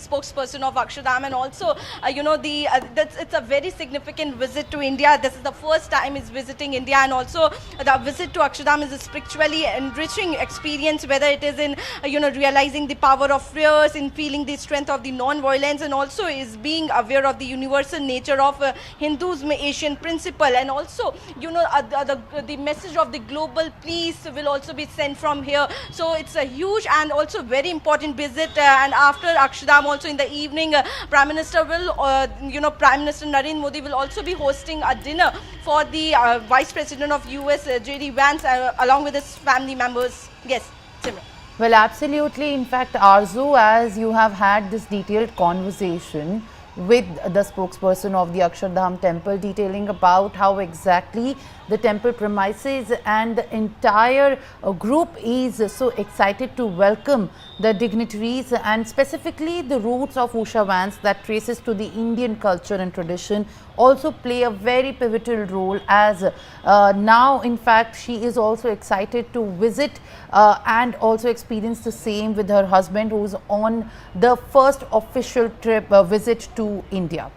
spokesperson of Akshardham, and also it's a very significant visit to India. This is the first time he's visiting India, and also the visit to Akshardham is a spiritually enriching experience, whether it is in realizing the power of prayers, in feeling the strength of the non-violence, and also is being aware of the universal nature of Hinduism, Asian principle, and also the message of the global peace will also be sent from here. So it's a huge and also very important visit. And after Akshardham, also in the evening, Prime Minister Prime Minister Narendra Modi will also be hosting a dinner for the Vice President of US, JD Vance, along with his family members. Yes, Simran. Well, absolutely. In fact, Arzu, as you have had this detailed conversation with the spokesperson of the Akshardham Temple, detailing about how exactly the temple premises and the entire group is so excited to welcome the dignitaries, and specifically the roots of Usha Vance that traces to the Indian culture and tradition also play a very pivotal role, as now in fact she is also excited to visit and also experience the same with her husband, who is on the first official trip visit to India.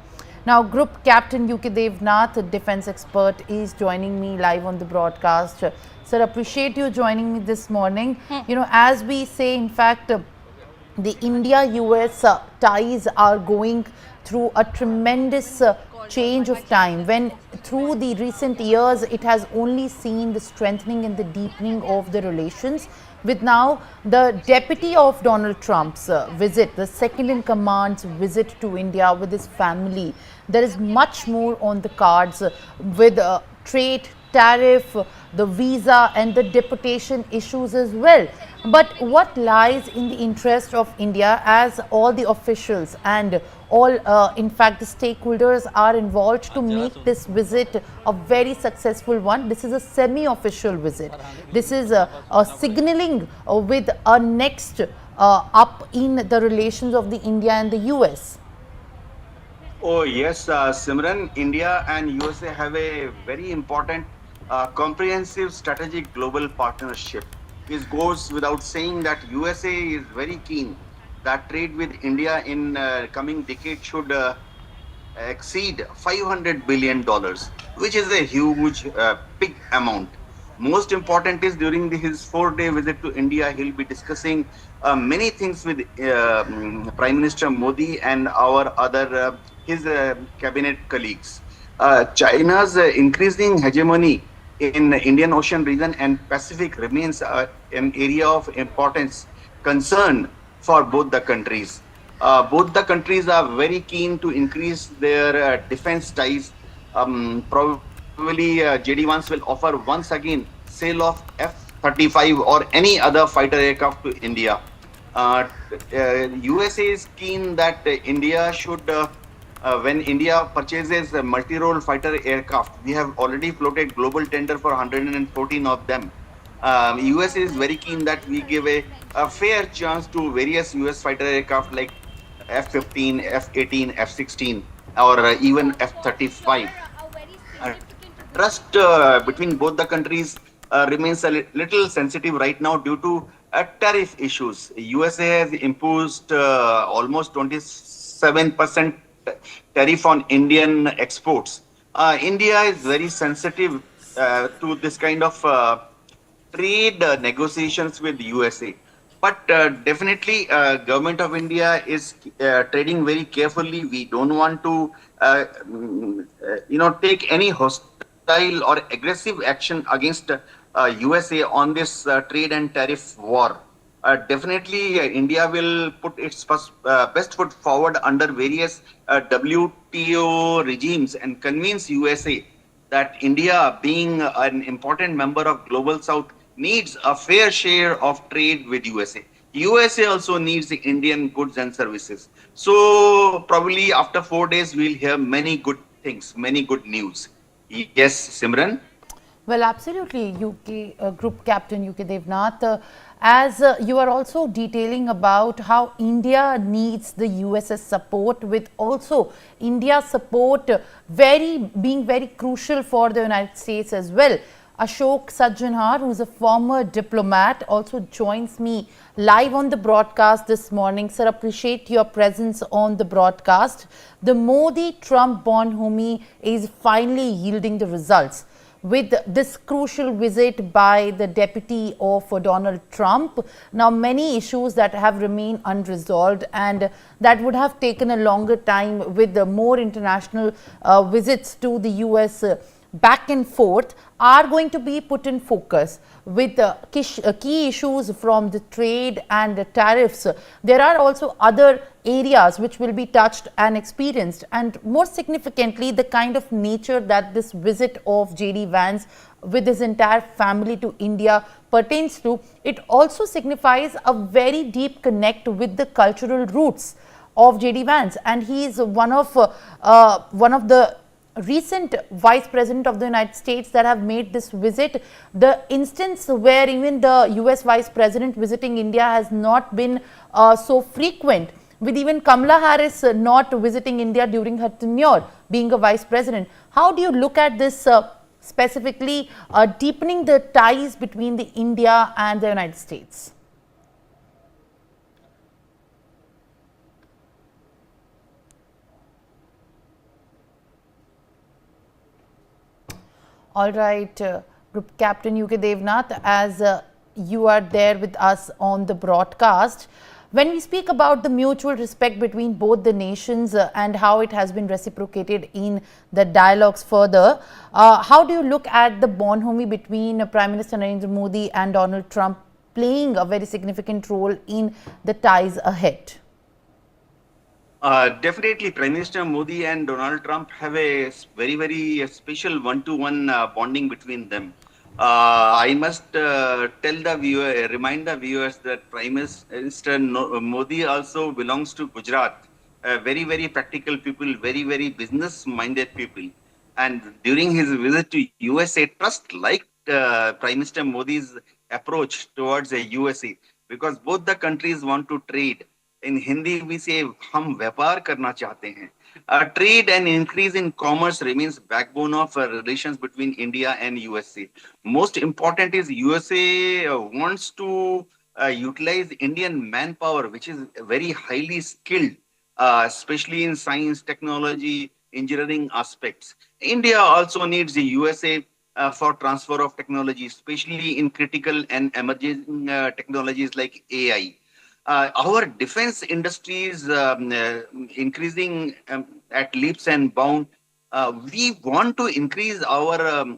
Now, Group Captain UK Devnath, a defense expert, is joining me live on the broadcast. Sir, appreciate you joining me this morning. You know, as we say, in fact, the India-US ties are going through a tremendous change of time, when through the recent years it has only seen the strengthening and the deepening of the relations. With now the deputy of Donald Trump's visit, the second in command's visit to India with his family, there is much more on the cards with trade, tariff, the visa and the deportation issues as well. But what lies in the interest of India, as all the officials and all in fact the stakeholders are involved to make this visit a very successful one. This is a semi-official visit. This is a signaling with a next up in the relations of the India and the US. Oh yes, Simran, India and USA have a very important comprehensive strategic global partnership. It goes without saying that USA is very keen that trade with India in coming decade should exceed $500 billion, which is a huge, big amount. Most important is during his 4-day visit to India, he'll be discussing many things with Prime Minister Modi and our other his cabinet colleagues. China's increasing hegemony in the Indian Ocean region and Pacific remains an area of importance, concern for both the countries. Both the countries are very keen to increase their defense ties. Probably JD Vance will offer once again sale of F-35 or any other fighter aircraft to India. USA is keen that India should, when India purchases a multi-role fighter aircraft, we have already floated global tender for 114 of them. US is very keen that we give a fair chance to various US fighter aircraft like F-15, F-18, F-16 or even F-35. Trust between both the countries remains a little sensitive right now due to tariff issues. USA has imposed almost 27% tariff on Indian exports. India is very sensitive to this kind of trade negotiations with USA. But definitely, government of India is trading very carefully. We don't want to, take any hostile or aggressive action against USA on this trade and tariff war. Definitely, India will put its best foot forward under various WTO regimes and convince USA that India, being an important member of Global South, needs a fair share of trade with USA. USA also needs the Indian goods and services. So probably after 4 days, we'll hear many good things, many good news. Yes, Simran? Well, absolutely, UK Group Captain UK Devnath, as you are also detailing about how India needs the US's support, with also India's support being very crucial for the United States as well. Ashok Sajjanhar, who is a former diplomat, also joins me live on the broadcast this morning. Sir, appreciate your presence on the broadcast. The Modi-Trump bonhomie is finally yielding the results with this crucial visit by the deputy of Donald Trump. Now, many issues that have remained unresolved and that would have taken a longer time with the more international visits to the US back and forth are going to be put in focus with key issues from the trade and the tariffs. There are also other areas which will be touched and experienced, and more significantly the kind of nature that this visit of JD Vance with his entire family to India pertains to. It also signifies a very deep connect with the cultural roots of JD Vance, and he is one of the recent Vice President of the United States that have made this visit. The instance where even the US Vice President visiting India has not been so frequent, with even Kamala Harris not visiting India during her tenure being a Vice President. How do you look at this specifically deepening the ties between the India and the United States? All right, Group Captain UK Devnath, as you are there with us on the broadcast, when we speak about the mutual respect between both the nations and how it has been reciprocated in the dialogues further, how do you look at the bonhomie between Prime Minister Narendra Modi and Donald Trump playing a very significant role in the ties ahead? Definitely, Prime Minister Modi and Donald Trump have a very special one-to-one bonding between them. I must remind the viewers that Prime Minister Modi also belongs to Gujarat. Very practical people, very business-minded people. And during his visit to USA, trust liked Prime Minister Modi's approach towards the USA, because both the countries want to trade. In Hindi, we say, "Hum vyapar karna chahte hain." Trade and increase in commerce remains backbone of relations between India and USA. Most important is USA wants to utilize Indian manpower, which is very highly skilled, especially in science, technology, engineering aspects. India also needs the USA for transfer of technology, especially in critical and emerging technologies like AI. Our defense industry is increasing at leaps and bounds. We want to increase our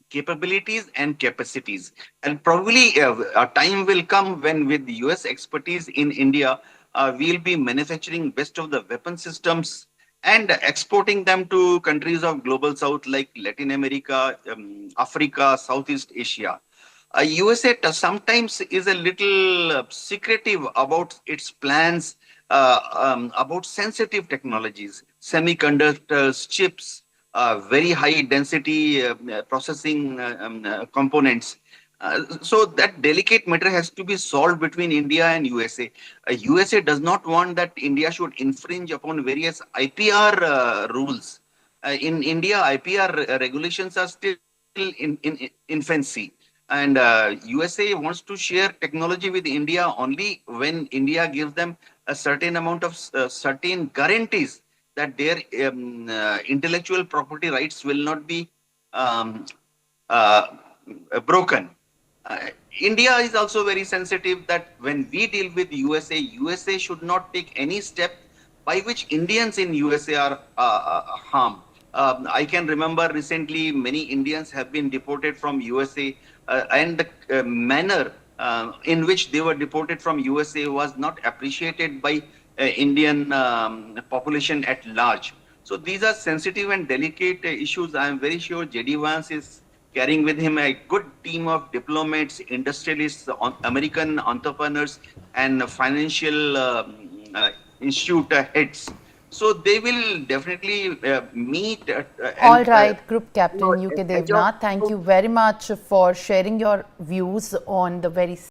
capabilities and capacities. And probably a time will come when, with US expertise in India, we'll be manufacturing best of the weapon systems and exporting them to countries of global south like Latin America, Africa, Southeast Asia. USA sometimes is a little secretive about its plans about sensitive technologies, semiconductors, chips, very high density processing components. So that delicate matter has to be solved between India and USA. USA does not want that India should infringe upon various IPR rules. In India, IPR regulations are still in infancy. And USA wants to share technology with India only when India gives them a certain amount of certain guarantees that their intellectual property rights will not be um, uh, broken. India is also very sensitive that when we deal with USA, USA should not take any step by which Indians in USA are harmed. I can remember recently many Indians have been deported from USA, and the manner in which they were deported from USA was not appreciated by Indian population at large. So these are sensitive and delicate issues. I am very sure JD Vance is carrying with him a good team of diplomats, industrialists, American entrepreneurs, and financial institute heads. So they will definitely meet. All And right, Group you know, Captain UK as of Devnath, thank you very much for sharing your views on the very